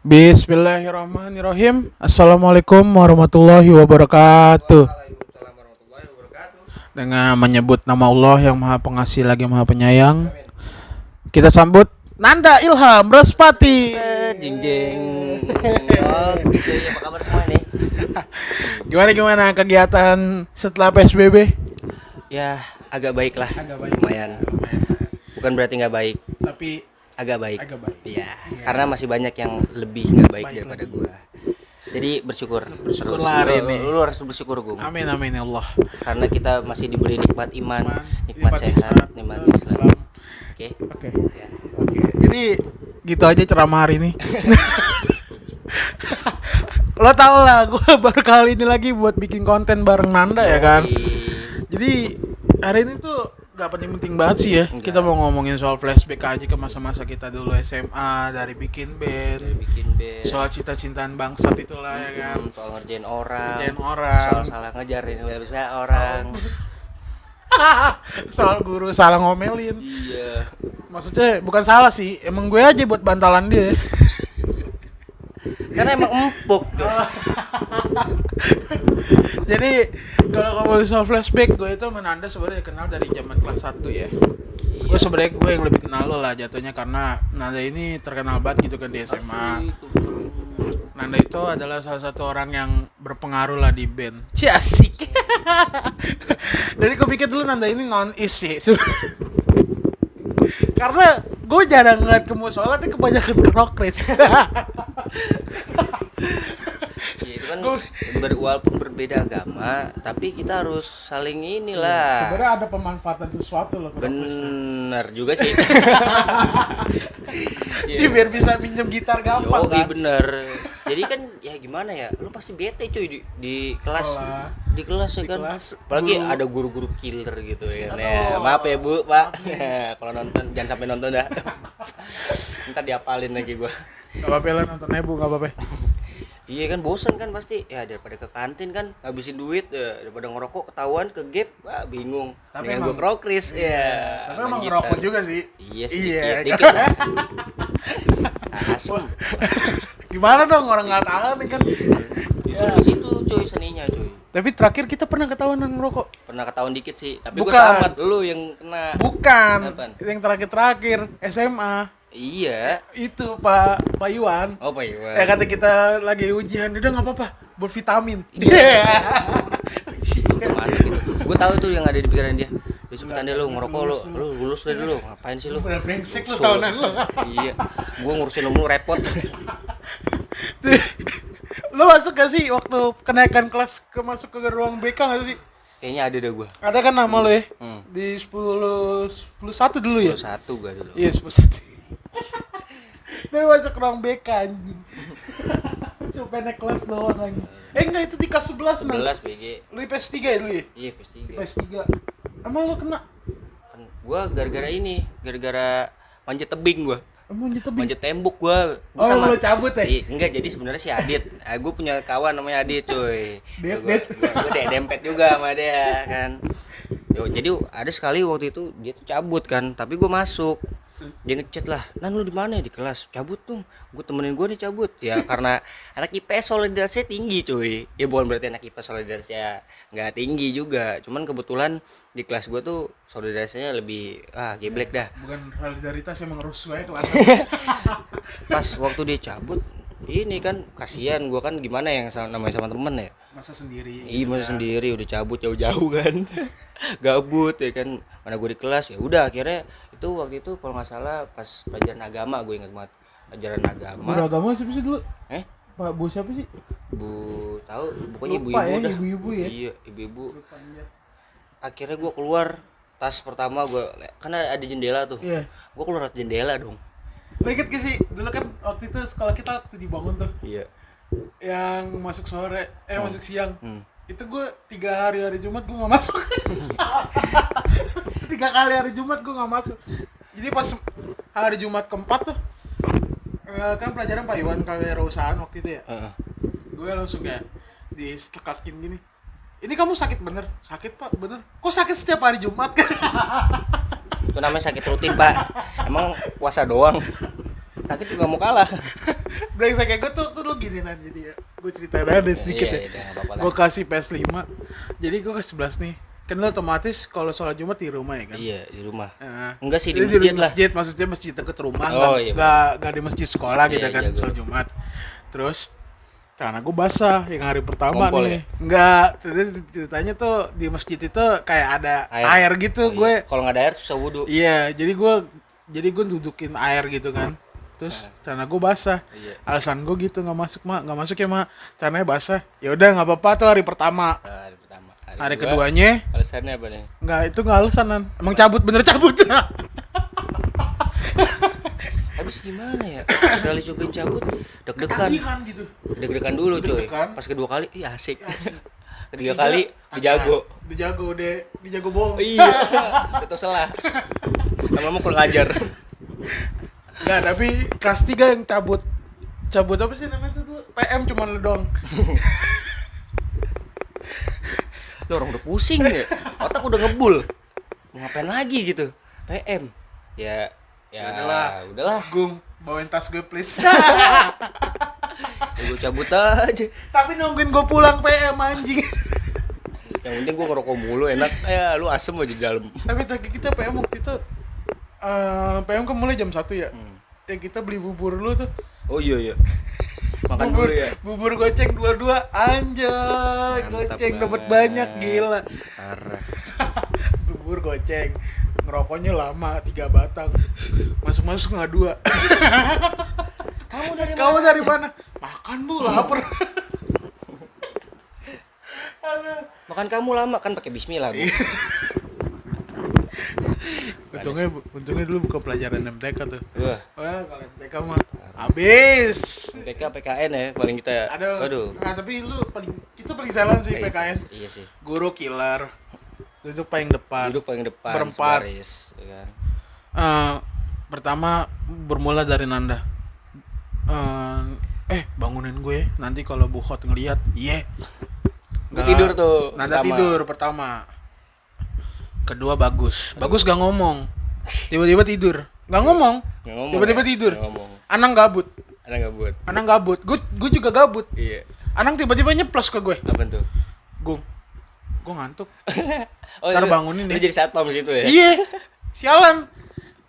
Bismillahirrahmanirrahim. Assalamualaikum warahmatullahi wabarakatuh. Waalaikumsalam warahmatullahi wabarakatuh. Dengan menyebut nama Allah yang Maha Pengasih lagi Maha Penyayang, kita sambut Nanda Ilham Respati. Jeng jeng. Oh, gitu ya, apa kabar semua nih? Gimana kegiatan setelah PSBB? Ya, agak baik lah. Agak baik. Lumayan. Bukan berarti nggak baik, Tapi agak baik. agak baik. Iya, karena masih banyak yang lebih nggak baik daripada lagi. gua. Jadi bersyukur. Bersyukurlah hari ini. Lu harus bersyukur, Gung. Amin ya Allah. Karena kita masih diberi nikmat iman, nikmat Nikmat sehat, Islam, nikmat Islam. Islam. Oke. Oke. Ya. Oke. Jadi gitu aja ceramah hari ini. Lo tau lah, gue baru kali ini lagi buat bikin konten bareng Nanda ya kan. Jadi hari ini tuh gak penting-penting banget sih ya. Enggak. Kita mau ngomongin soal flashback aja ke masa-masa kita dulu SMA, dari bikin band, Bikin band. soal cinta-cintaan bangsat itulah ya kan. Soal ngerjain orang. Ngerjain orang. Soal salah ngejar ini bisa orang. Soal guru salah ngomelin. Iya. Maksudnya bukan salah sih, emang gue aja buat bantalan dia. Karena emang empuk tuh. Jadi kalau ngomongin soal flashback, gue itu Nanda sebenarnya kenal dari zaman kelas 1 ya. Gue sebenarnya gue yang lebih kenal lo lah jatuhnya, karena Nanda ini terkenal banget gitu kan di SMA. Nanda itu adalah salah satu orang yang berpengaruh lah di band. Ci asik. Jadi gue pikir dulu Nanda ini non-is sih. Karena gue jarang ngeliat ke musola, tapi kebanyakan ke rockris. Ya, itu kan walaupun berbeda agama, tapi kita harus saling inilah. Sebenarnya ada pemanfaatan sesuatu loh ke rockris. Bener juga sih. Ci biar bisa minjem gitar gampang kan. Bener. Jadi kan ya gimana ya, lu pasti bete cuy di kelas. Sekolah. Di kelas ya Di kan. kelas, Apalagi guru. ada guru-guru killer gitu ya. Aduh. Ya, maaf ya Bu, Pak. Kalau nonton jangan sampai nonton dah. Ntar diapalin lagi gua. Gak apa-apa lah nonton Ebu, gak apa-apa. Iya kan bosan kan pasti ya, daripada ke kantin kan ngabisin duit ya, daripada ngerokok ketahuan ke gap, wah bingung. Tapi Dengan emang- gua krokris ya. Tapi emang gitu. ngerokok juga sih. Iya sih, Iya. dikit lah. Asem. Gimana dong orang nggak tahu nih kan. Justru di situ cuy seninya cuy. Tapi terakhir kita pernah ketahuan ngerokok. Pernah ketahuan dikit sih, tapi gua Bukan. selamat, lu yang kena. Bukan. Apaan? Yang terakhir SMA. Iya. Itu Pak Iwan. Oh Pak Iwan. Ya kata kita lagi ujian, udah nggak apa-apa, buat vitamin. Mantap gitu. Gua tahu tuh yang ada di pikiran dia. Lu cepetan deh lu ngerokok lu lulus deh dulu. Ngapain sih lu? Bener brengsek lu Suruh- tahunan lu. Iya. Gua ngurusin lu repot. Lu masuk gak sih waktu kenaikan kelas masuk ke ruang BK gak sih? Kayaknya ada deh gua. Ada kan nama lo ya? Hmm. Di 10 1 dulu ya? 1 gua dulu. Iya 10 1. Dia masuk ruang BK anjing. Coba naik kelas doang anjing. Enggak, itu di kelas 11 nang. 11 BG. Lu IPS 3 ya dulu ya? Iya, PS 3. IPS 3. Emang lu kena? Kan gua gara-gara ini, gara-gara manjat tebing gua. Emang di tebing? Manjat tembok gua. Oh, lu cabut ya? Iya, enggak, jadi sebenarnya si Adit. Gua punya kawan namanya Adit, cuy. Gua dempet juga sama dia kan. Yo, jadi ada sekali waktu itu dia tuh cabut kan, tapi gua masuk. Dia ngechat lah, "Nan lu di mana ya?" Di kelas. "Cabut dong. Gua temenin gua nih cabut." Ya karena anak IPS solidaritasnya tinggi, cuy. Ya bukan berarti anak IPS solidaritasnya enggak tinggi juga. Cuman kebetulan di kelas gua tuh solidaritasnya lebih geblek dah. Bukan solidaritas, emang rusuh aja kelas. Pas waktu dia cabut, ini kan kasihan gua kan, gimana yang namanya sama temen ya. Masa sendiri. Iya masa sendiri udah cabut jauh-jauh kan. Gabut ya kan, mana gue di kelas. Ya udah akhirnya itu waktu itu kalau nggak salah pas pelajaran agama, gue ingat banget pelajaran agama. Guru agama siapa sih dulu? Eh Pak Bu siapa sih? bu tahu pokoknya Lupa ibu-ibu ya, dah. ibu-ibu ya. Iya ibu-ibu. Akhirnya gue keluar, tas pertama gue karena ada jendela tuh. Iya. Gue keluar lewat jendela dong. Lo inget gak sih? Dulu kan waktu itu sekolah kita waktu dibangun tuh, Iya. yang masuk sore, masuk siang. Hmm. Itu gue 3 hari Jumat gue nggak masuk. 3 kali hari Jumat gue nggak masuk. Jadi pas hari Jumat keempat tuh, kan pelajaran Pak Iwan kewirausahaan waktu itu ya. Heeh. Gue langsung kayak disetekakin gini. Ini kamu sakit bener? Sakit Pak, bener. Kok sakit setiap hari Jumat? Itu namanya sakit rutin, Pak. Emang puasa doang. Sakit juga mau kalah. Brengsek kayak gue tuh lu gini nan jadi ya. Gue ceritain aja sedikit ya. Gue kasih PS5. Jadi gue ke 11 nih. Kan lu otomatis kalau sholat Jumat di rumah ya kan? Iya, di rumah. Nah, Enggak sih di jadi masjid lah. Maksudnya masjid dekat rumah Oh, kan. iya, Gak di masjid sekolah gitu Iya, kan iya, sholat Jumat. Terus karena gue basah yang hari pertama Kompol nih. ya? Enggak, ceritanya tuh di masjid itu kayak ada air gitu gue. Iya. Kalau nggak ada air susah wudu. Iya, jadi gue dudukin air gitu kan. Terus celana gue basah. Iya. Alasan gue gitu nggak masuk ya mak. Celananya basah. Ya udah nggak apa-apa tuh hari pertama. Hari pertama. Hari keduanya Alasannya apa nih? nggak, itu nggak alasanan. Emang cabut, bener cabut. Habis gimana ya? Sekali cobain cabut, deg-degan. Ketagihan gitu. Deg-degan dulu coy. Deg-degan. Pas kedua kali, ih asik. Asik. Ketiga kali dijago. Dijago bohong. Iya. Itu salah. Lama-lama kurang ajar. Nggak, tapi kelas 3 yang cabut apa sih namanya itu tuh? PM cuma lu doang. Lu orang udah pusing ya. Otak udah ngebul. Mau ngapain lagi gitu? PM. Ya udahlah. Gung, bawain tas gue please. Ya, gue cabut aja. Tapi nungguin gue pulang PM anjing. Yang penting gue ngerokok mulu enak. Ya lu asem aja di dalam. Tapi tadi kita PM waktu itu PM kan mulai jam 1 ya. Yang kita beli bubur lu tuh. Oh iya. Makan Bubur, dulu ya. bubur goceng 22 anjay. Mantap Goceng dapat banget. banyak, gila. Parah. Bubur goceng. Ngerokoknya lama 3 batang. Masuk nggak 2. Kamu dari mana? Makan Bu, lapar. Makan kamu lama kan pakai bismillah. Bu. Untungnya dulu buka pelajaran MTK tuh. Wah, Wah, kalau MTK mah habis. TK PKN ya paling kita ya. Aduh. Nah, tapi kita paling silent sih PKN. Iya sih. Guru killer. Duduk paling depan. Duduk paling depan. Berempat. Sebaris, ya kan? Pertama bermula dari Nanda. Bangunin gue nanti kalau Bu Hot ngeliat. Iya. Gue tidur tuh. Nanda pertama. tidur pertama. Kedua Bagus gak ngomong. Tiba-tiba tidur. Gak ngomong. Tiba-tiba tidur. Anang gabut. Gue juga gabut. Iya. Anang tiba-tiba nyeplos ke gue. Apa tuh? Gue ngantuk. Oh, Ntar bangunin lu deh. jadi satpam situ ya? Iya. Sialan.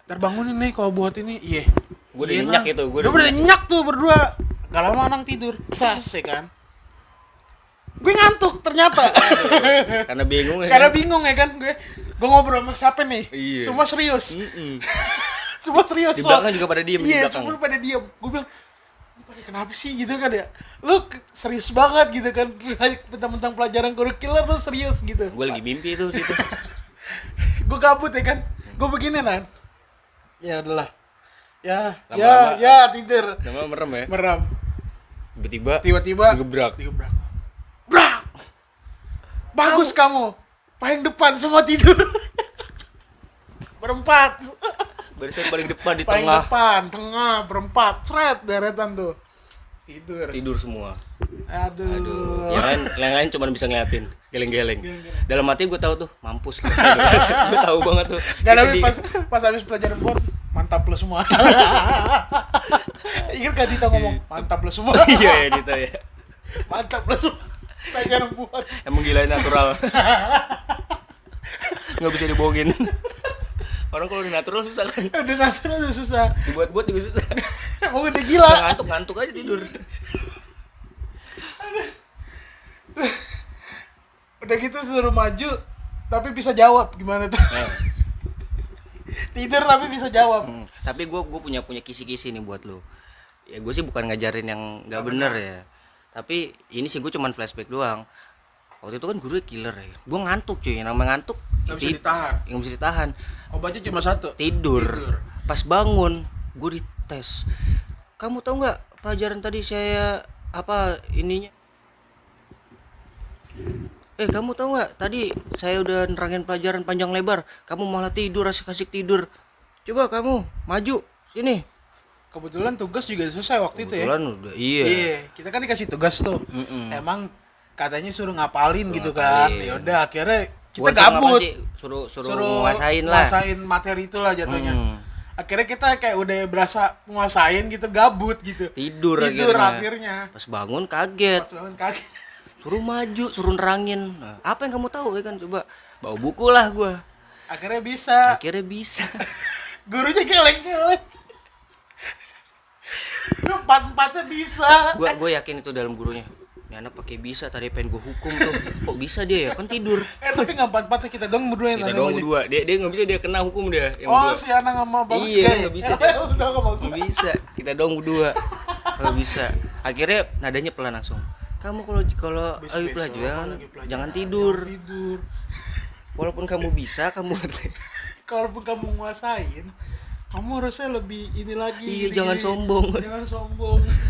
Ntar bangunin nih kalau buat ini. Iya. Gue udah nyenyak itu. Gue udah nyenyak tuh berdua. Gak lama Anang tidur. Tas ya kan. Gue ngantuk ternyata. Karena bingung ya. Karena bingung ya kan gue ngobrol sama siapa nih? Iya. Semua serius. Semua serius. Di belakang juga pada diem. Iya, semua pada diem. Gue bilang, "Lu pada kenapa sih gitu kan ya? Lu serius banget gitu kan? Tentang pelajaran kurikuler lu serius gitu." Gue lagi mimpi tuh situ. Gue gabut ya kan? Gue begini nan. Ya udahlah. Lama-lama- Ya tidur. Nama merem ya. Meram. Tiba-tiba Digebrak. Brak. Bagus kamu. Paling depan semua tidur. Berempat. barisan paling depan di Paling tengah. depan, tengah, berempat, seret deretan tuh. Tidur semua. Aduh. Yang lain cuma bisa ngeliatin, geleng-geleng. Dalam hati gue tahu tuh, mampus. Gue tahu banget tuh. Gak tapi pas habis pelajaran buat mantap lo semua. Ingat gak Dita ngomong mantap lo semua. Iya ya Dita ya. Mantap lo semua. Pelajaran buat. Emang gila natural. Nggak bisa dibohongin. Orang kalau udah natural susah kan. Udah natural udah susah. Dibuat-buat juga susah. Emang udah gila. Udah ngantuk aja tidur. Udah gitu suruh maju tapi bisa jawab gimana tuh? Tidur tapi bisa jawab. Tapi gue punya kisi-kisi nih buat lo. Ya gue sih bukan ngajarin yang nggak bener ya. Tapi ini sih gue cuman flashback doang. Waktu itu kan guru killer ya. Gue ngantuk cuy, yang namanya ngantuk Gak bisa ditahan. Yang bisa ditahan. Obatnya cuma satu. Tidur. Pas bangun, gue dites. Kamu tahu nggak pelajaran tadi saya apa ininya? Kamu tahu nggak tadi saya udah nerangin pelajaran panjang lebar, kamu malah tidur, asik-asik tidur. Coba kamu maju sini. Kebetulan tugas juga selesai waktu itu ya. Kebetulan udah iya. Kita kan dikasih tugas tuh. Emang katanya suruh ngapalin gitu kan. Ya udah akhirnya kita Bukan suruh gabut. ngapalin sih, suruh nguasain lah. Nguasain materi itulah jatuhnya. Akhirnya kita kayak udah berasa nguasain gitu, gabut gitu. Tidur akhirnya. Pas bangun kaget. Suruh maju, suruh nerangin. Nah, apa yang kamu tahu ya kan, coba bawa buku lah gua. Akhirnya bisa. Gurunya geleng-geleng. Lu 4-4-nya bisa. Gua yakin itu dalam gurunya. Ini anak pakai bisa, tadi pengen gua hukum tuh. Kok bisa dia ya? Kan tidur. Tapi enggak 4-4-nya, kita dong berdua yang kita dong berdua. Dia enggak bisa, dia kena hukum dia. Yang berdua. Si anak sama bagus iya, enggak bisa. Enggak bisa. Kita dong berdua. Enggak bisa. Akhirnya nadanya pelan langsung. Kamu kalau lagi pelajaran jangan tidur. Walaupun kamu bisa, kalaupun kamu nguasain, kamu harusnya lebih ini lagi. Iya, jangan sombong.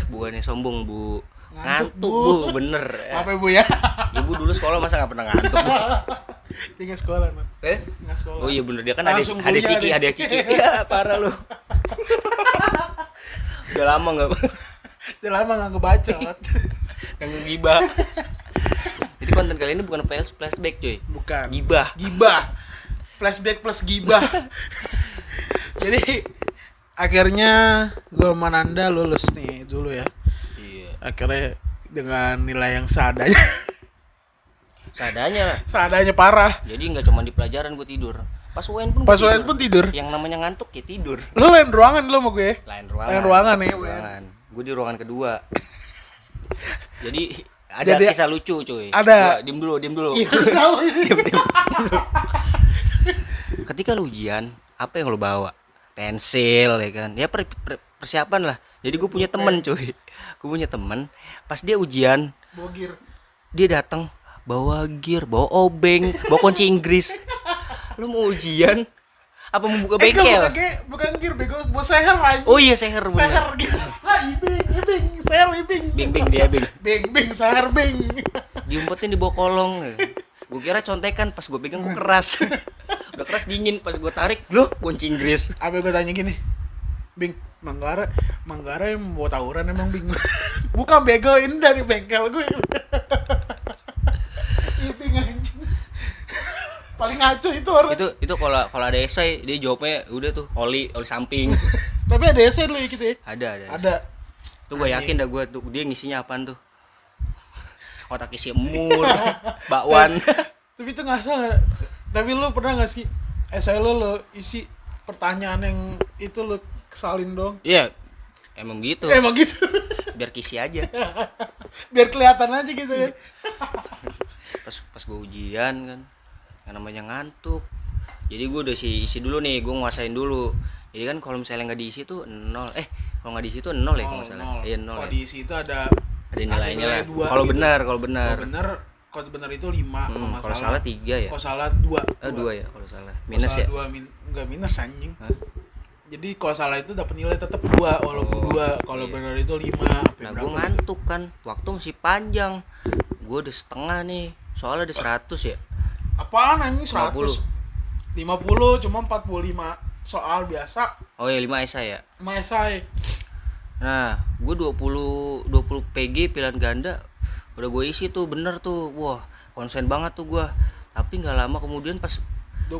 Bukannya sombong, Bu. Ngantuk Bu, bener. Maaf ya, Bu ya. Ibu dulu sekolah masa nggak pernah ngantuk, Bu? Dia nggak sekolah, Man. Nggak sekolah. Oh iya bener, dia kan ada ciki. Ya, parah lu. Udah lama nggak ngebaca. Nggak ngegibah. Jadi konten kali ini bukan flashback, cuy. Bukan. Gibah. Flashback plus gibah. Jadi akhirnya gue sama Nanda lulus nih dulu ya. Iya. Akhirnya dengan nilai yang seadanya. Seadanya parah. Jadi nggak cuma di pelajaran gue tidur. Pas UN pun tidur. Yang namanya ngantuk ya tidur. Lu lain ruangan lu sama gue? Lain ruangan nih. Gue di ruangan kedua. Jadi ada kisah lucu, cuy. Ada. Diam dulu. Iya, tahu. Diam. Ketika lu ujian, apa yang lu bawa? Pensil ya kan. Ya persiapan lah. Jadi gue punya temen, cuy. Pas dia ujian, bawa gear. Dia datang bawa gear, bawa obeng, bawa kunci Inggris. Lu mau ujian apa mau buka bengkel? Bukan gear, bego, bawa seher aja. Oh iya, seher bener. Seher gitu. Ibing. Bing, seher bing. Diumpetin di bawah kolong. Gue kira contekan, pas gue pegang kok keras. Udah keras dingin, pas gue tarik, loh kunci Inggris. Apa gue tanya gini, Bing, Manggara yang mau tawuran emang Bing? Bukan bego, ini dari bengkel gue. Ibing anjing. Paling ngaco itu orang. Itu kalau ada esai dia jawabnya udah tuh oli samping. Tapi ada esai dulu ya kita ya? Ada. Tuh gue yakin dah gue tuh dia ngisinya apaan tuh. Otak isi emur, bakwan. Tapi itu nggak salah. Tapi lu pernah nggak sih esai lu isi pertanyaan yang itu lu kesalin dong? Iya, emang gitu. Biar kisi aja. Biar kelihatan aja gitu ya. Pas gue ujian kan, yang namanya ngantuk. Jadi gue udah isi dulu nih, gue nguasain dulu. Jadi kan kalau misalnya nggak diisi tuh 0. Kalau nggak diisi tuh 0 ya kalau nggak salah. Iya 0. Kalau diisi itu ada nilainya lah. Kalau gitu. Kalau benar itu 5. Kalau salah 3 ya. Kalau salah 2. 2 ya kalau salah. Minus ya. 2 enggak minus anjing. Hah? Jadi kalau salah itu dapat nilai tetap 2 walaupun 2. Kalau benar itu 5. Nah, gue ngantuk kan. Waktu masih panjang. Gue udah setengah nih. Soalnya ada 100 ya. Apaan anjing 100? 50 cuma 45 soal biasa. Oh ya 5 esai ya. 5 esai. Nah, gue 20 PG pilihan ganda udah gue isi tuh bener tuh. Wah, konsen banget tuh gue. Tapi nggak lama kemudian pas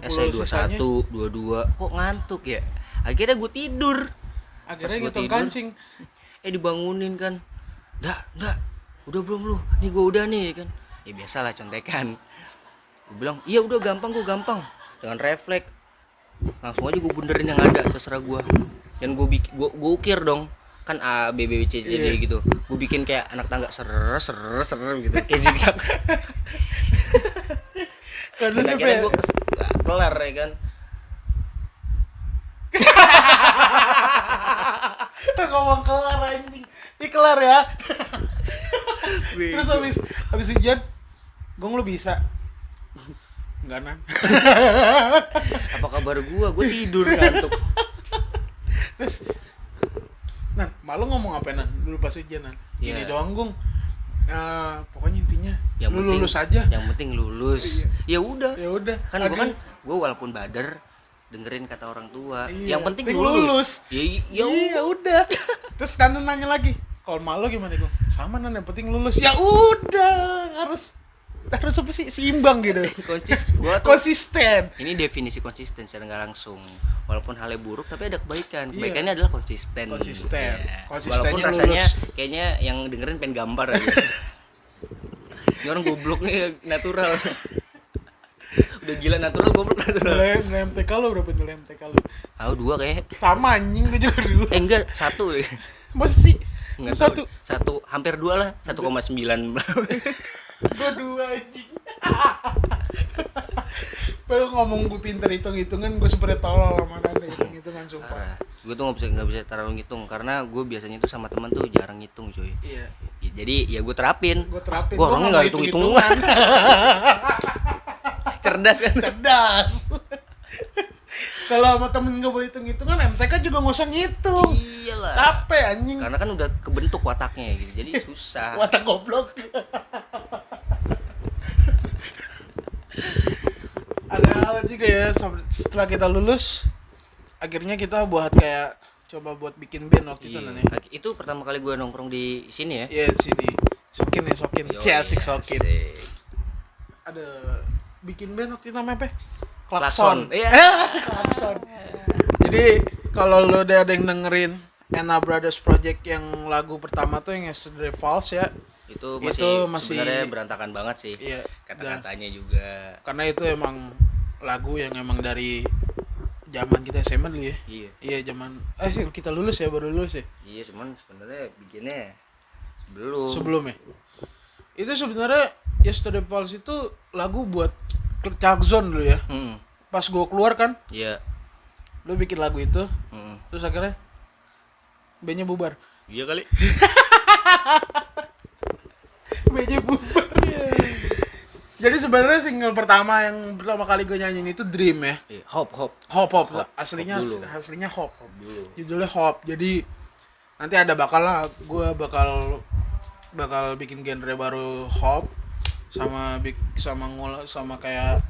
esai 21, 22 kok ngantuk ya. Akhirnya gue tidur. Akhirnya ngitung kancing. Dibangunin kan. Nggak. Udah belum lu? Nih gue udah nih kan. Ya biasalah contekan. Gue bilang, "Iya udah gampang. Dengan refleks langsung aja gue benerin yang ada, terserah gue. Dan gue ukir dong. Kan A B B C D gitu. Gue bikin kayak anak tangga ser gitu, kayak zigzag. Kan akhirnya gue kelar ya kan. Ngomong kelar anjing. Ini kelar ya. Terus habis ujian, Gong lu bisa? Enggak, Nan. Apa kabar gue tidur ngantuk. Terus Nan, malu ngomong apa Nan? Dulu pas ujian Nan. Gini doang Gong. Pokoknya intinya lu lulus aja. Yang penting lulus. Ya udah. Kan gue walaupun bader dengerin kata orang tua. Yang penting lulus. Ya udah. Terus Nan nanya lagi, kalau malu gimana Gong? Sama Nan, yang penting lulus. Ya udah, harus harus apa sih, seimbang gitu. Gua tuh Konsisten. ini definisi konsisten secara nggak langsung. Walaupun halnya buruk tapi ada kebaikan. Iya. Kebaikannya adalah konsisten. Konsisten. Iya. Konsistennya Walaupun rasanya lulus. kayaknya yang dengerin pengen gambar aja. Ini orang goblok nih natural. Udah gila natural, goblok natural. Nilai MTK lo berapa nilai MTK lo? Tahu 2 kayaknya. Sama anjing, gue juga 2. Enggak, 1 deh. Masa sih? Enggak Satu. tahu. 1 hampir 2 lah, 1,9. Gue 2 anjing. Padahal ngomong gue pinter hitung-hitungan, gue seperti tolol sama Nanda hitung-hitungan sumpah. Gue tuh nggak bisa terlalu ngitung karena gue biasanya tuh sama teman tuh jarang ngitung cuy. Iya. Ya, jadi ya gue terapin. Gue Gue orangnya nggak hitung-hitungan. Cerdas kan? Cerdas. Kalau sama temen gak boleh hitung-hitungan, MTK juga nggak usah ngitung. Iyalah. Capek anjing. Karena kan udah kebentuk wataknya gitu, jadi susah. Watak goblok. Ada hal juga ya, setelah kita lulus, akhirnya kita buat kayak coba buat bikin band waktu itu nih. Itu pertama kali gue nongkrong di sini ya. Iya, sini. Sokin ya, Sokin. Asik Sokin. Ada bikin band waktu itu namanya apa? Klakson. Iya. Klakson. Jadi kalau lo udah ada yang dengerin Ena Brothers Project yang lagu pertama tuh yang Yesterday Falls ya, itu masih sebenarnya berantakan banget sih. Iya, kata-katanya juga. Karena itu emang lagu yang emang dari zaman kita SMA dulu ya. Iya. Iya, zaman sih kita lulus ya, baru lulus ya. Iya, cuman sebenarnya bikinnya sebelum ya. Itu sebenarnya Yesterday Falls itu lagu buat Cakzon dulu ya. Pas gue keluar kan, iya. lu bikin lagu itu, terus akhirnya bandnya bubar. Iya kali. Bandnya bubar. Jadi sebenarnya single pertama yang pertama kali gue nyanyiin itu Dream ya. Iya, Hop. Aslinya dulu. aslinya Hop. Dulu. Judulnya Hop. Jadi nanti ada gue bakal bikin genre baru Hop sama kayak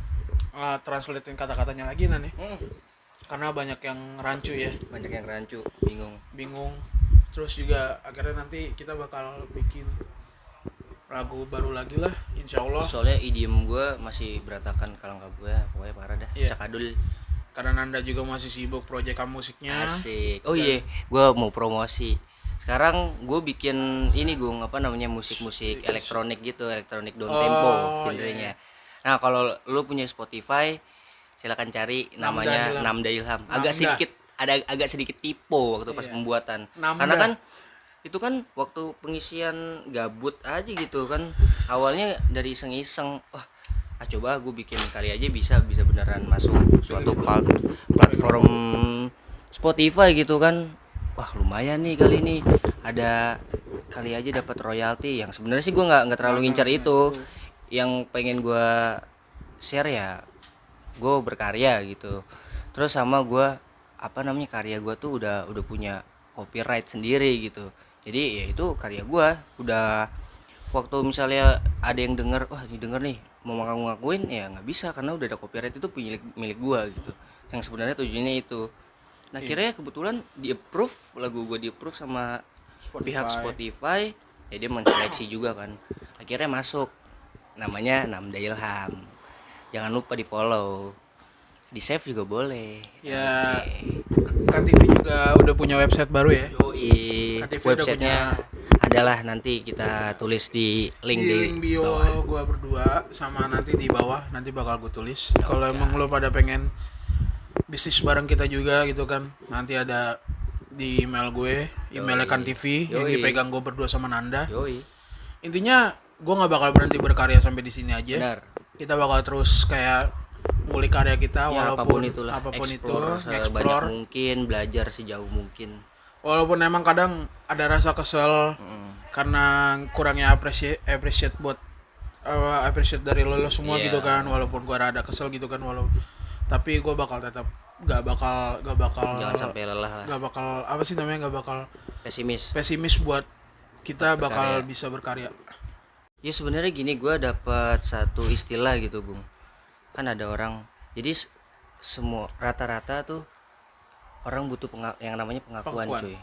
translatein kata-katanya lagi nih. Karena banyak yang rancu ya. Banyak yang rancu, bingung. Terus juga akhirnya nanti kita bakal bikin lagu baru lagi lah, insya Allah. Soalnya idiom gue masih berantakan kalau nggak gue, pokoknya parah dah. Iya. Cakadul. Karena Nanda juga masih sibuk proyekan musiknya. Asik. Oh iya, gue mau promosi. Sekarang gue bikin ini musik elektronik gitu, elektronik down tempo genrenya. Iya. Nah kalau lu punya Spotify, silakan cari namanya Namda Ilham. Agak sedikit typo waktu pas pembuatan. Namda. Karena kan itu kan waktu pengisian gabut aja gitu kan. Awalnya dari iseng-iseng, coba gue bikin kali aja bisa beneran masuk suatu platform Spotify gitu kan. Wah lumayan nih kali ini, ada kali aja dapat royalti. Yang sebenarnya sih gue nggak terlalu ngincar itu. Yang pengen gue share ya gue berkarya gitu. Terus sama gue karya gue tuh udah punya copyright sendiri gitu. Jadi ya itu karya gue udah, waktu misalnya ada yang denger, ini denger nih mau ngakuin ya nggak bisa karena udah ada copyright, itu milik gue gitu. Yang sebenarnya tujuannya itu. Nah akhirnya kebetulan lagu gue di approve sama pihak Spotify, ya dia menseleksi juga kan. Akhirnya masuk, namanya Namda Ilham. Jangan lupa di follow, di save juga boleh. Ya, Kan TV juga udah punya website baru ya. Yoi, websitenya adalah nanti kita tulis di link di bio bawah. Gua berdua sama nanti di bawah nanti bakal gue tulis. Kalau emang lo pada pengen bisnis bareng kita juga gitu kan, nanti ada di email gue, emailnya Kan TV yang dipegang gue berdua sama Nanda. Intinya gue nggak bakal berhenti berkarya sampai di sini aja. Benar. Kita bakal terus kayak ngulik karya kita Ya, walaupun apapun itu, sebanyak explore mungkin, belajar sejauh mungkin. Walaupun emang kadang ada rasa kesel karena kurangnya appreciate buat appreciate dari lo semua gitu kan, walaupun gua rada kesel gitu kan, tapi gua bakal tetap gak bakal Jangan sampai lelah lah. gak bakal pesimis buat kita bakal bisa berkarya. Ya sebenarnya gini, gue dapat satu istilah gitu Gung, kan ada orang, jadi semua rata-rata tuh orang butuh yang namanya pengakuan cuy.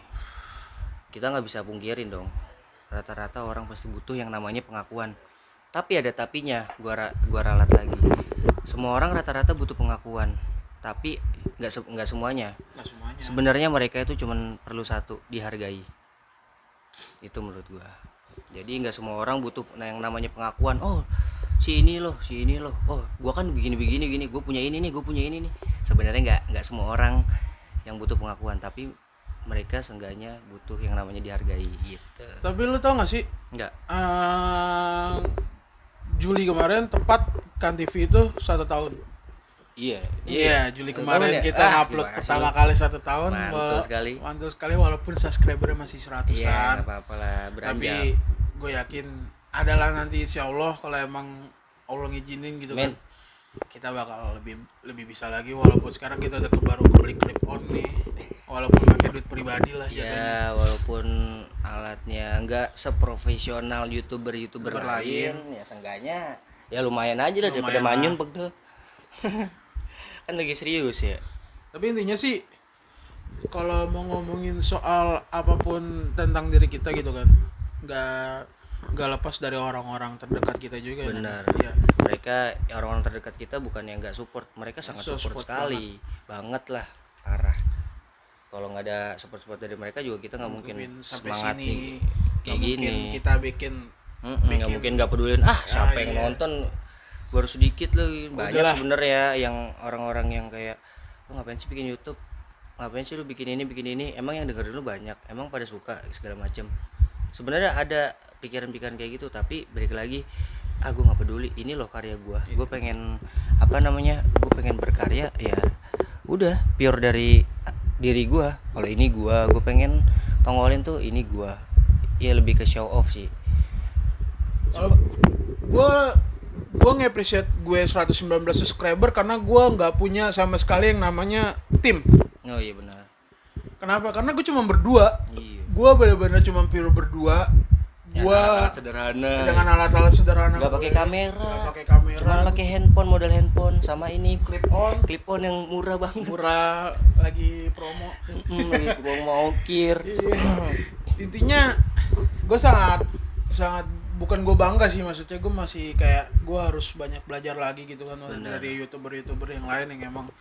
Kita nggak bisa pungkirin dong, rata-rata orang pasti butuh yang namanya pengakuan. Tapi ada tapinya, gua ralat lagi. Semua orang rata-rata butuh pengakuan, tapi nggak semuanya. Nggak semuanya. Sebenarnya mereka itu cuman perlu satu, dihargai. Itu menurut gua. Jadi nggak semua orang butuh yang namanya pengakuan. Oh, si ini loh. Oh, gua kan begini, gua punya ini nih. Sebenarnya nggak semua orang yang butuh pengakuan, tapi mereka seenggaknya butuh yang namanya dihargai gitu. Tapi lu tau gak sih? Enggak. Juli kemarin tepat Kan TV itu 1 tahun. Iya, Juli kemarin kita ngupload pertama kali 1 tahun. Mantul sekali walaupun subscribernya masih 100-an. Iya, apa-apa lah, beranjak. Tapi gue yakin adalah nanti insya Allah kalau emang Allah ngizinin gitu kan. Kita bakal lebih bisa lagi walaupun sekarang kita udah baru beli clip on nih. Walaupun pakai duit pribadi lah ya, walaupun alatnya enggak seprofesional YouTuber lain, ya seenggaknya ya lumayan aja lah daripada manyun pegel. Kan lagi serius ya. Tapi intinya sih kalau mau ngomongin soal apapun tentang diri kita gitu kan, nggak lepas dari orang-orang terdekat kita juga. Benar. Ya. Mereka orang-orang terdekat kita bukan yang nggak support, mereka sangat support sekali, banget lah, parah. Kalau nggak ada support dari mereka juga kita nggak mungkin semangat nih kayak gini. Kita bikin nggak mungkin nggak pedulin siapa yang nonton baru sedikit loh. Banyak sebenarnya yang orang-orang yang kayak lu ngapain sih bikin YouTube, ngapain sih lu bikin ini, emang yang denger dulu banyak, emang pada suka segala macam. Sebenarnya ada pikiran-pikiran kayak gitu, tapi balik lagi gue nggak peduli, ini loh karya gue pengen gue pengen berkarya, ya udah pure dari diri gue. Kalau ini gue pengen tongolin tuh ini gue, ya lebih ke show off sih. Gue nge-appreciate gue 119 subscriber karena gue nggak punya sama sekali yang namanya tim. Oh iya benar. Kenapa? Karena gue cuma berdua. Iya. Gue benar-benar cuma pure berdua. Gue sederhana. Dengan alat-alat sederhana. Gak pakai kamera. Cuma pakai model handphone sama ini clip on yang murah banget. Murah lagi promo. Lagi promo ongkir. Intinya gue sangat bukan gue bangga sih, maksudnya gue masih kayak gue harus banyak belajar lagi gitu kan. Bener. Dari youtuber yang lain yang emang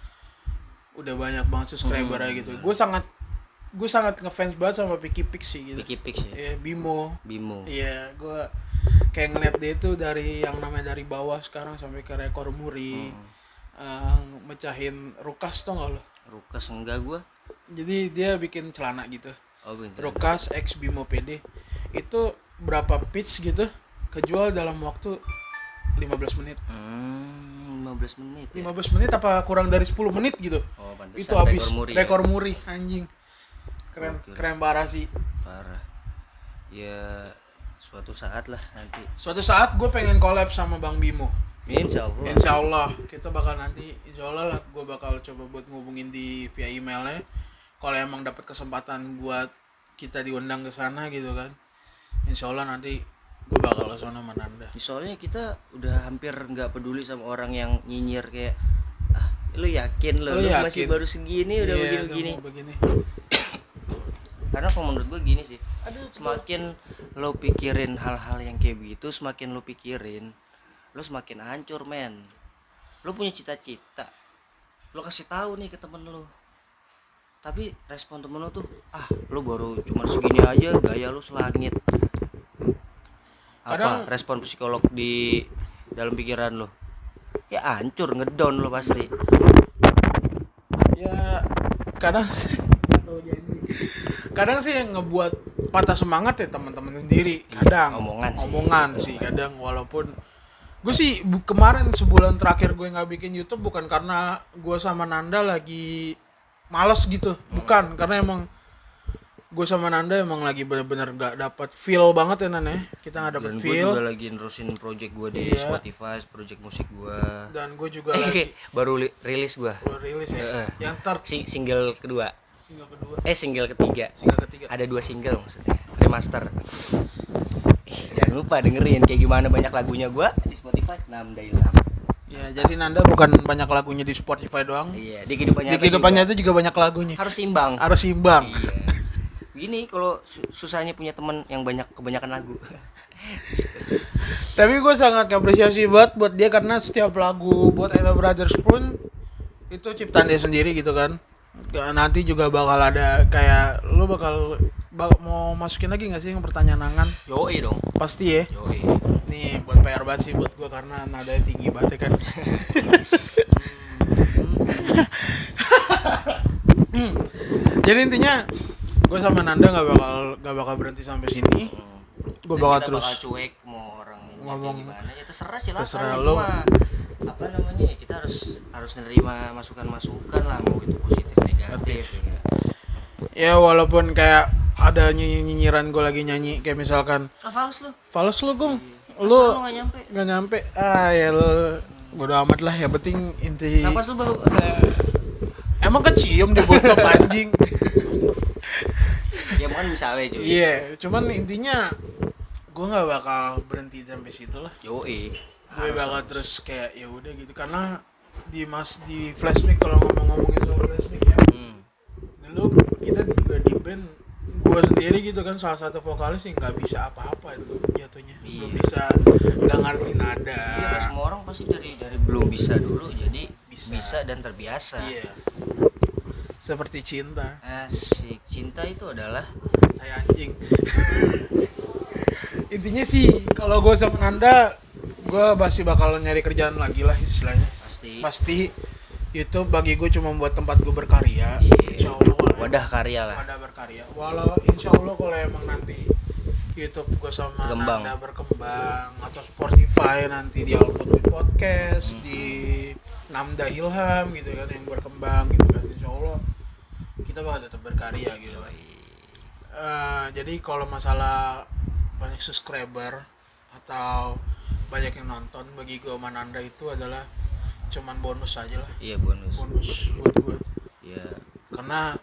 udah banyak banget subscribernya gitu. Gue sangat ngefans banget sama Picky Pix sih gitu. Picky Pix ya. Bimo. Iya, gue kayak ngeliat dia itu dari yang namanya dari bawah sekarang sampai ke rekor muri. Mecahin Rukas tuh nggak lo? Rukas enggak gue. Jadi dia bikin celana gitu. Oh bener. Rukas X Bimo PD itu berapa pitch gitu kejual dalam waktu 15 menit. 15 menit. Ya? 15 menit apa kurang dari 10 menit gitu. Oh, pantesan. Itu habis rekor muri anjing. Keren parah sih. Parah. Ya suatu saat lah nanti. Suatu saat gue pengen collab sama Bang Bimo. Insya Allah kita bakal nanti insya Allah lah gue bakal coba buat ngubungin via emailnya. Kalau emang dapat kesempatan buat kita diundang ke sana gitu kan. Insya Allah nanti gue bakal ke sana sama Nanda. Soalnya kita udah hampir nggak peduli sama orang yang nyinyir kayak lu yakin lu masih baru segini udah begini. Karena kalau menurut gue gini sih, semakin lo pikirin hal-hal yang kayak begitu, semakin lo pikirin, lo semakin hancur men. Lo punya cita-cita, lo kasih tahu nih ke temen lo, tapi respon temen lo tuh, lo baru cuma segini aja, gaya lo selangit. Apa respon psikolog di dalam pikiran lo? Ya hancur, ngedown lo pasti. Ya kadang sih yang ngebuat patah semangat ya teman-teman sendiri. Kadang omongan sih kadang, walaupun gue sih kemarin sebulan terakhir gue nggak bikin YouTube bukan karena gue sama Nanda lagi males gitu, bukan, karena emang gue sama Nanda emang lagi bener-bener nggak dapat feel banget ya Nan ya. Kita nggak dapat feel. Gue juga lagi nerusin project gue di Spotify, project musik gue. Dan gue juga lagi baru rilis gue. Baru rilis ya. Yang single kedua. Single ketiga. Ada 2 single maksudnya. Remaster. Jangan lupa dengerin kayak gimana banyak lagunya gue di Spotify. Namdailam. Ya, jadi Nanda bukan banyak lagunya di Spotify doang. Iya, di kehidupannya itu juga banyak lagunya. Harus imbang. Iya. Gini kalau susahnya punya teman yang kebanyakan lagu. Gitu. Tapi gue sangat apresiasi buat dia karena setiap lagu buat Ella Brothers pun itu ciptaan dia sendiri gitu kan. Nanti juga bakal ada kayak lu bakal mau masukin lagi nggak sih yang pertanyaan Angan? Yoi dong. Pasti ya. Yoi. Nih buat PR banget sih buat gue karena nadanya tinggi banget ya kan. Jadi intinya gue sama Nanda nggak bakal berhenti sampai sini. Gue bakal kita terus bakal cuek mau orang ngomong gimana ya terserah silakan. terserah itu lo. mah apa namanya ya, kita harus nerima masukan lah mau itu positif negatif ya. Ya walaupun kayak ada nyinyiran gue lagi nyanyi kayak misalkan fals lu Gung, lu nggak nyampe ya lu bodo amat lah, yang penting inti kenapa lu baru emang kecium di botol anjing. ya bukan misalnya cuy. Iya, cuman intinya gue nggak bakal berhenti sampai situ lah. Yoi. Gue bakal terus kayak ya udah gitu karena di flashback kalau ngomongin soal flashback ya. Dulu kita juga di band gue sendiri gitu kan salah satu vokalis yang nggak bisa apa-apa itu jatuhnya. Belum bisa, nggak ngerti nada. Iya, semua orang pasti dari belum bisa dulu jadi bisa dan terbiasa. Iya. Seperti cinta. Asik, cinta itu adalah Kayak anjing. Intinya sih kalau gue sama Nanda gue masih bakal nyari kerjaan lagi lah istilahnya. Pasti YouTube bagi gue cuma buat tempat gue berkarya. Iya. Insya Allah wadah karya lah. Wadah berkarya. Walau insya Allah kalau emang nanti YouTube gue sama Nanda berkembang atau Spotify nanti di Output with Podcast di Namda Ilham gitu kan yang berkembang gitu kan, insya Allah kita bakal tetap berkarya gitu kan. Jadi kalau masalah banyak subscriber atau banyak yang nonton bagi gue sama Nanda itu adalah cuman bonus aja lah. Iya, bonus buat gue. Iya. Karena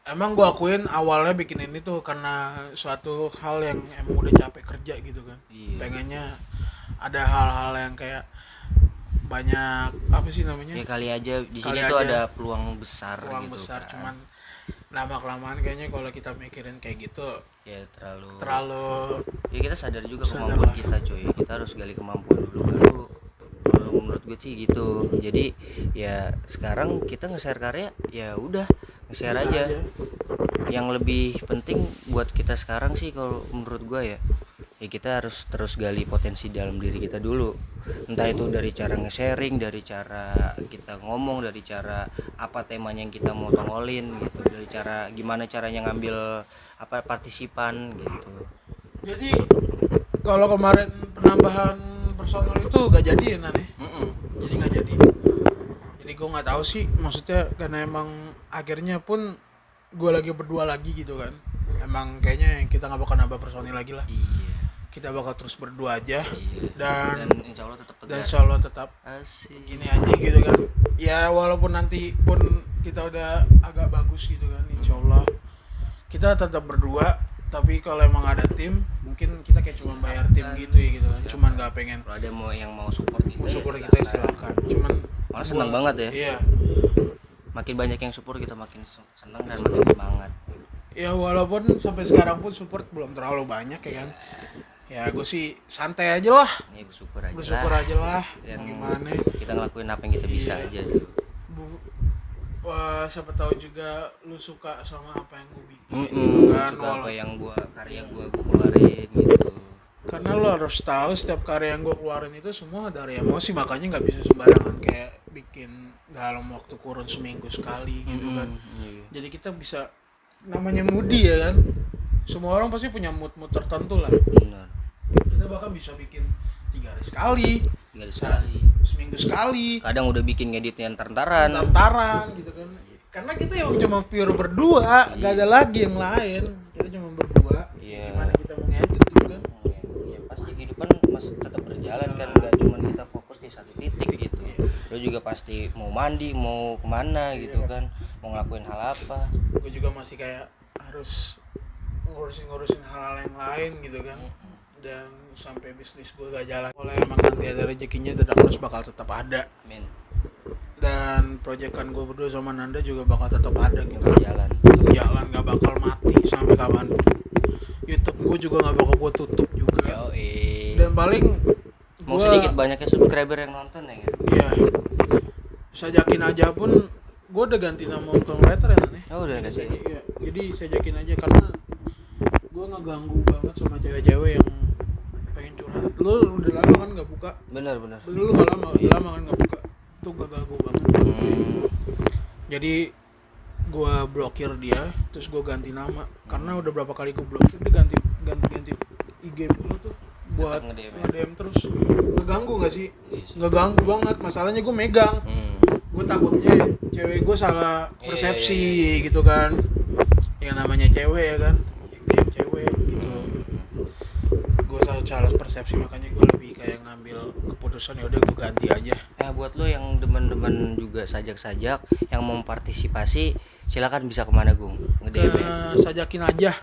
emang gue akuin awalnya bikin ini tuh karena suatu hal yang emang udah capek kerja gitu kan. Iya. Pengennya ada hal-hal yang kayak banyak apa sih namanya? Ya kali aja di Kali sini tuh aja ada peluang besar gitu besar kan. cuman lama-kelamaan kayaknya kalau kita mikirin kayak gitu Ya terlalu ya kita sadar juga Sadar kemampuan lah. kita cuy, kita harus gali kemampuan dulu baru menurut gue sih gitu. Jadi ya sekarang kita nge-share karya ya udah nge-share bisa aja. Yang lebih penting buat kita sekarang sih kalau menurut gue ya kita harus terus gali potensi dalam diri kita dulu, entah itu dari cara nge-sharing, dari cara kita ngomong, dari cara apa temanya yang kita mau tongolin gitu, dari cara gimana caranya ngambil apa partisipan gitu. Jadi kalau kemarin penambahan personal itu gak jadi ya Nane? Jadi gak jadi. Jadi gue nggak tahu sih, maksudnya karena emang akhirnya pun gue lagi berdua lagi gitu kan. Emang kayaknya kita nggak bakal nambah personil lagi lah. Iya. Kita bakal terus berdua aja. Iya. Dan insya Allah tetap dan insya Allah tetap asik. gini aja gitu kan. Ya walaupun nanti pun kita udah agak bagus gitu kan, insya Allah kita tetap berdua. Tapi kalau emang ada tim, mungkin kita kayak cuma bayar tim gitu ya gitu kan. Cuman nggak pengen. Kalau ada yang mau support kita, Kita ya silakan. Cuman malah senang banget ya. Iya. Makin banyak yang support kita makin senang dan makin semangat. Ya walaupun sampai sekarang pun support belum terlalu banyak ya kan. Ya gue sih santai aja lah. Ya bersyukur aja lah. Dan Gimana? kita ngelakuin apa yang kita bisa Iya. aja dulu. Wah, siapa tahu juga lu suka sama apa yang gue bikin kan. Suka apa yang karya gua keluarin gitu. Karena lo harus tahu setiap karya yang gue keluarin itu semua dari emosi, makanya nggak bisa sembarangan kayak bikin dalam waktu kurun seminggu sekali gitu kan. Iya. Jadi kita bisa namanya moody ya kan. Semua orang pasti punya mood tertentu lah. Benar. Kita bahkan bisa bikin 3 hari sekali, seminggu sekali, kadang udah bikin ngeditnya tantaran gitu kan. Karena kita yang cuma pure berdua, gak ada lagi yang lain. Kita cuma berdua. Iya. Gimana kita mau ngedit gitu kan? Ya pasti kehidupan masih tetap berjalan kan, nggak cuma kita fokus di satu titik gitu. Lo juga pasti mau mandi, mau kemana gitu kan, mau ngelakuin hal apa. Gue juga masih kayak harus ngurusin hal-hal yang lain gitu kan. Dan sampai bisnis gue gak jalan, kalau emang nanti ada rezekinya Dedaknos bakal tetap ada. Amin. Dan proyekan gue berdua sama Nanda juga bakal tetap ada gitu. Tetap jalan, gak bakal mati sampai kapanpun. YouTube gue juga gak bakal gue tutup juga. Yoi. Dan dan paling mau sedikit banyaknya subscriber yang nonton ya. Iya. Sajakin aja pun gue udah ganti nama content creator ya nih. Oh udah ganti. Iya. Jadi sajakin aja karena gue ngeganggu banget sama cewek-cewek yang pengen curhat. Lu udah lama kan nggak buka? Benar. Lu nggak lama, udah lama kan nggak buka. Tuh gak ganggu banget. Jadi gue blokir dia, terus gue ganti nama karena udah berapa kali gue blokir dia ganti IG mulu tuh buat nge-DM terus. Ngeganggu nggak sih? Ngeganggu banget. Masalahnya gue megang. Gue takutnya cewek gue salah persepsi gitu kan. Yang namanya cewek ya kan, yang DM cewek gitu. Gue salah persepsi, makanya gue lebih kayak ngambil keputusan ya udah gue ganti aja. Buat lo yang demen-demen juga sajak-sajak yang mau partisipasi, silakan bisa kemana Gung? Nge-DM sajakin aja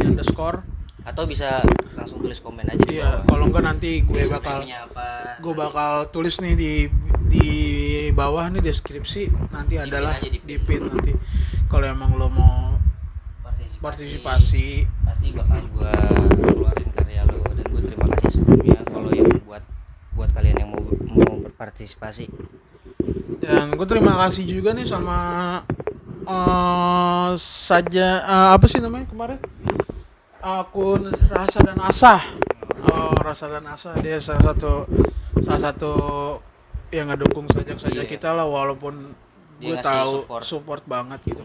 underscore, atau bisa langsung tulis komen aja di iya, bawah. kalau enggak nanti gue bakal tulis nih di bawah nih deskripsi, nanti adalah di pin nanti. Kalau emang lo mau partisipasi pasti bakal gue keluarin karya lo, dan gue terima kasih sebelumnya kalau yang buat kalian yang mau berpartisipasi. Dan gue terima kasih juga nih sama apa sih namanya kemarin, akun Rasa dan Asa. Rasa dan Asa, dia salah satu yang ngedukung sajak kita lah, walaupun gue tahu support banget gitu.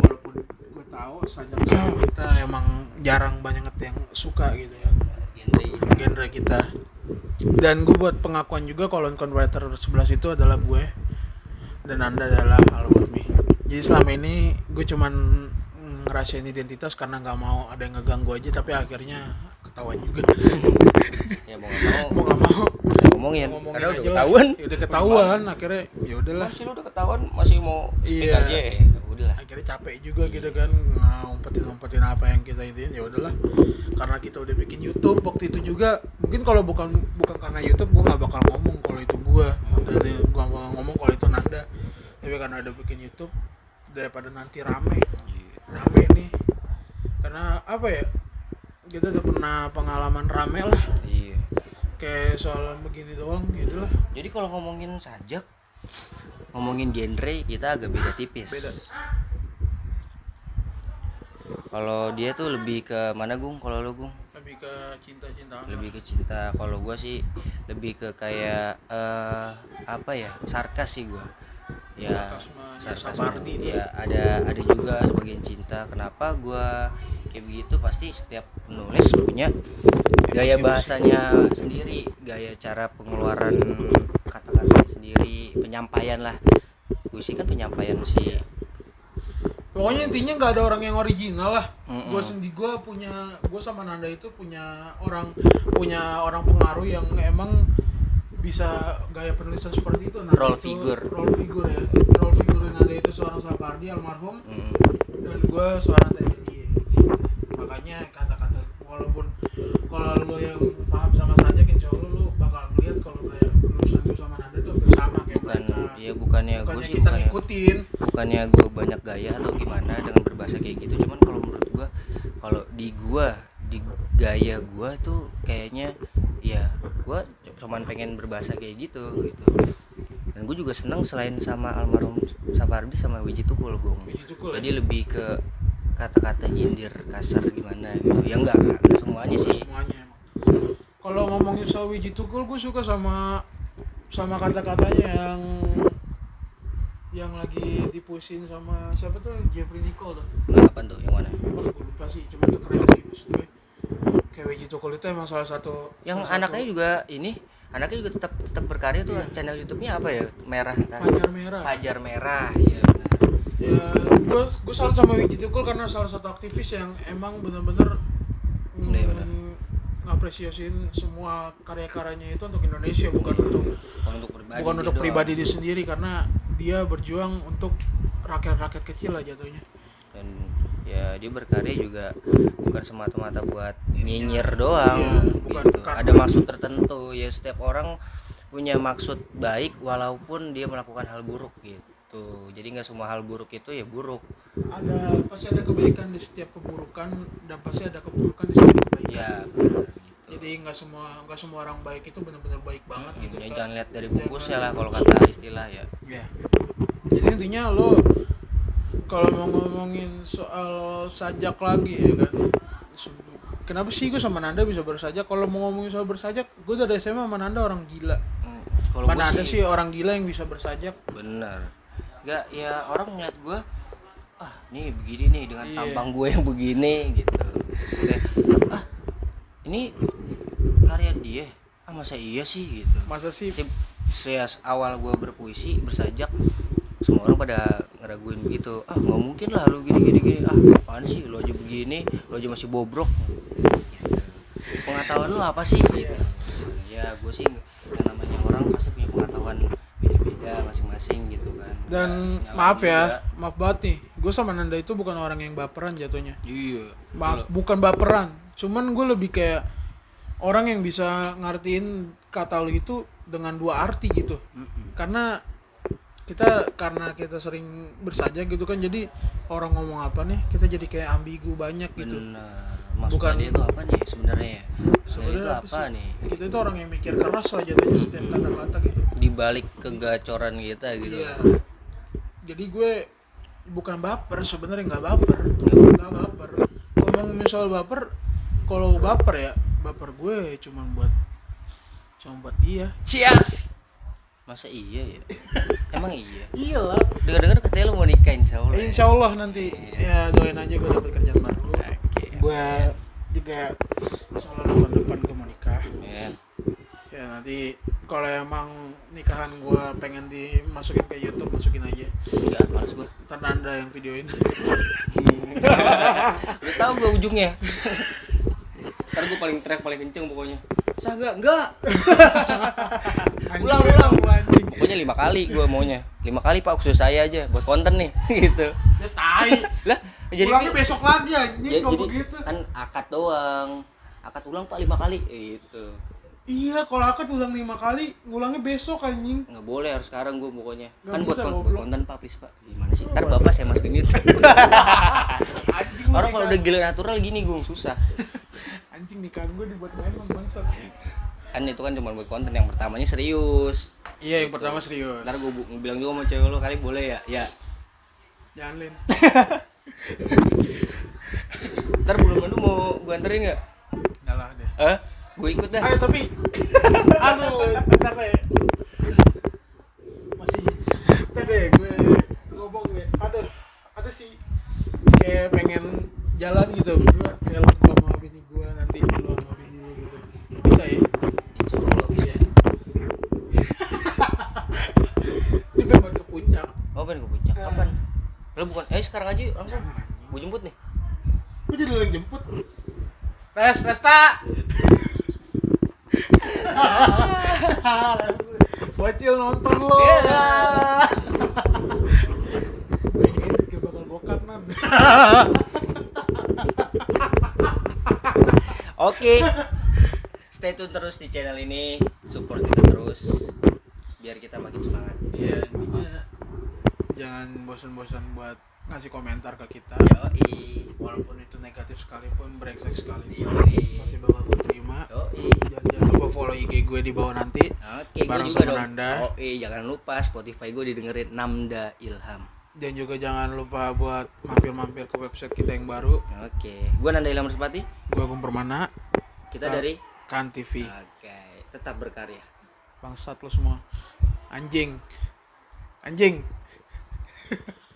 Walaupun gue tahu sajak kita emang jarang banget yang suka gitu ya, genre kita. Dan gue buat pengakuan juga kalau converter 11 itu adalah gue dan Anda adalah All About Me. Jadi selama ini gue cuman ngerahasiain identitas karena nggak mau ada yang ngeganggu aja, tapi akhirnya ketahuan juga. Ya mau nggak mau ngomongin karena udah ketahuan. Ya udah ketahuan, akhirnya ya udahlah. Masih udah ketahuan masih mau speak aja. Udahlah. Akhirnya capek juga gitu kan, ngumpetin apa yang kita intinya. Ya udahlah. Karena kita udah bikin YouTube waktu itu juga. Mungkin kalau bukan karena YouTube gue nggak bakal ngomong kalau itu gue. Dan gue ngomong kalau itu Nanda. Tapi karena udah bikin YouTube, daripada nanti rame nih. Karena apa ya? Kita udah pernah pengalaman rame lah. Iya. Kayak soal begini doang gitu lah. Jadi kalau ngomongin sajak, ngomongin genre, kita agak beda tipis. Beda. Kalau dia tuh lebih ke mana Gung? Kalau lo Gung? Lebih ke cinta-cintaan. Lebih ke cinta. Kalau gua sih lebih ke kayak apa ya? Sarkas sih gua. Ya, Sapardi itu. Ya, ada juga sebagian cinta. Kenapa gua kayak begitu? Pasti setiap penulis punya gaya bahasanya sendiri, gaya cara pengeluaran kata-katanya sendiri, penyampaian lah. Puisi kan penyampaian sih. Pokoknya intinya nggak ada orang yang original lah. Gue sama Nanda itu punya orang pengaruh yang emang bisa gaya penulisan seperti itu. Role figure Nanda itu seorang Sapardi almarhum, dan gue seorang Teddy. Makanya kata-kata, walaupun kalau lo yang paham sama sajak, insya Allah lo bakal melihat kalau kayak penulisan gue sama Nanda itu hampir sama kayak mereka. Iya, bukannya kita ngikutin. Bukannya gue banyak gaya atau gimana dengan berbahasa kayak gitu. Cuman kalau menurut gue, kalau di gaya gue tuh kayaknya ya gue cuman pengen berbahasa kayak gitu. Dan gue juga seneng selain sama almarhum Sapardi sama Wiji Tukul Gong. Jadi lebih ke kata-kata nyindir kasar gimana gitu. Ya enggak semuanya sih. Kalau ngomongin soal Wiji Tukul, gue suka sama kata-katanya yang lagi dipusin sama siapa tuh, Jeffrey Nicole tuh. Apa tuh yang mana? Gue lupa sih, cuma tuh keren sih maksud gue. Kayak Wiji Tukul itu emang salah satu yang anaknya juga tetap berkarya tuh. Iya. Channel YouTube-nya apa ya? Merah kan? Fajar Merah. Iya benar. Ya, gue salut sama Wiji Tukul karena salah satu aktivis yang emang benar-benar ngapresiasiin semua karya-karyanya itu untuk Indonesia, bukan untuk pribadi dia sendiri, karena dia berjuang untuk rakyat kecil lah jatuhnya. Dan ya dia berkarya juga bukan semata-mata buat nyinyir doang. Iya, gitu. Ada maksud tertentu. Ya setiap orang punya maksud baik walaupun dia melakukan hal buruk gitu. Jadi nggak semua hal buruk itu ya buruk. Pasti ada kebaikan di setiap keburukan, dan pasti ada keburukan di setiap kebaikan. Ya benar gitu. Jadi Jadi nggak semua orang baik itu benar-benar baik banget gitu Ya kan. jangan lihat dari bungkusnya lah kalau kata istilah ya. Ya. Jadi intinya lo kalau mau ngomongin soal sajak lagi ya kan. Kenapa sih gue sama Nanda bisa bersajak? Kalau mau ngomongin soal bersajak, gue dari SMA sama Nanda orang gila. Kalau Mana gua ada sih orang gila yang bisa bersajak? bener. Enggak ya orang ngeliat gue, nih begini nih dengan tampang gue yang begini gitu. Kayak, ini karya dia. Masa iya sih gitu. Masa sih? Awal gue berpuisi bersajak, semua orang pada ngeraguin begitu. Nggak mungkin lah lu gini. Apaan sih lu aja begini, lu aja masih bobrok gitu. Pengetahuan lu apa sih gitu. Ya gue sih, yang namanya orang pasti punya pengetahuan beda-beda masing-masing gitu kan. Dan maaf ya, maaf banget nih, gue sama Nanda itu bukan orang yang baperan jatuhnya. Iya. Maaf, bukan baperan, cuman gue lebih kayak orang yang bisa ngertiin kata lu itu dengan dua arti gitu. Karena kita sering bersajak gitu kan, jadi orang ngomong apa nih kita jadi kayak ambigu banyak gitu. Benar. Maksudnya dia itu apa nih sebenarnya? Sebenarnya itu apa nih? Kita itu orang yang mikir keras lah jatuhnya setiap kata-kata gitu. Di balik kegacoran kita gitu. Iya. Jadi gue bukan baper, sebenarnya nggak baper. Ngomong misal baper, kalau baper ya baper gue cuma buat dia. Cias. Masa iya ya? Emang iya? Iyalah. Dengar-dengar katanya lu mau nikah insyaallah. Insyaallah nanti ya doain aja gue dapat kerjaan baru. Gue juga soalnya tahun depan gue mau nikah. Ya nanti kalau emang nikahan gue pengen dimasukin ke YouTube, masukin aja. Enggak, males gue. Ntar Nanda yang videoin. Lu tahu gue ujungnya. Ntar gue paling teriak paling kenceng pokoknya. Enggak. Ulang. Pokoknya 5 kali gue maunya. 5 kali Pak, khusus saya aja buat konten nih gitu. Ya tai. Lah, jadi ulangnya besok lagi anjing kalau begitu. Kan akad doang. Akad ulang Pak 5 kali itu. Iya, kalau akad ulang 5 kali, ngulangnya besok anjing. Enggak boleh, harus sekarang gue pokoknya. Nggak Kan bisa, buat konten Pak, please Pak. Gimana sih? Ntar Bapak saya masukin itu. Anjing Orang kalau udah gila natural gini gue susah. Anjing nikahan gue dibuat main bangsat. Kan itu kan cuma buat konten, yang pertamanya serius. Iya, yang pertama serius. Ntar gue bilang juga sama cewek lo, kali boleh ya? Ya. Jangan Lin. Ntar bulan-bulan mau gue anterin gak? Enggak lah deh. Gue ikut dah. Ayo tapi bentar deh. Masih bentar deh gue ngomong deh. Ada sih kayak pengen jalan gitu berdua, kayak lu sama bini gue nanti lu sama bini lu gitu. Bisa ya? Insyaallah bisa. Ini pengen ke puncak. Oh, pengen ke puncak. Kapan? Lo bukan sekarang aja langsung. Gue jemput nih. Gue jadi lu yang jemput. Resta. Bocil nonton lo. Gue ngedit gak bakal bokap nan. Oke. Stay tune terus di channel ini, support kita terus biar kita makin semangat. Iya, intinya jangan bosan-bosan buat ngasih komentar ke kita. Yoi. Walaupun itu negatif sekalipun, brengsek sekalipun, Yoi. masih bakal gue terima. Yoi. Jangan lupa follow IG gue di bawah nanti. Oke, gue bareng juga sama dong. Nanda. Jangan lupa Spotify gue didengerin Namda Ilham. Dan juga jangan lupa buat mampir-mampir ke website kita yang baru. Oke, gue Nanda Ilham Merpati. Gue Agung Permana. Kita dari Kan TV. Oke, tetap berkarya. Bangsat lo semua. Anjing.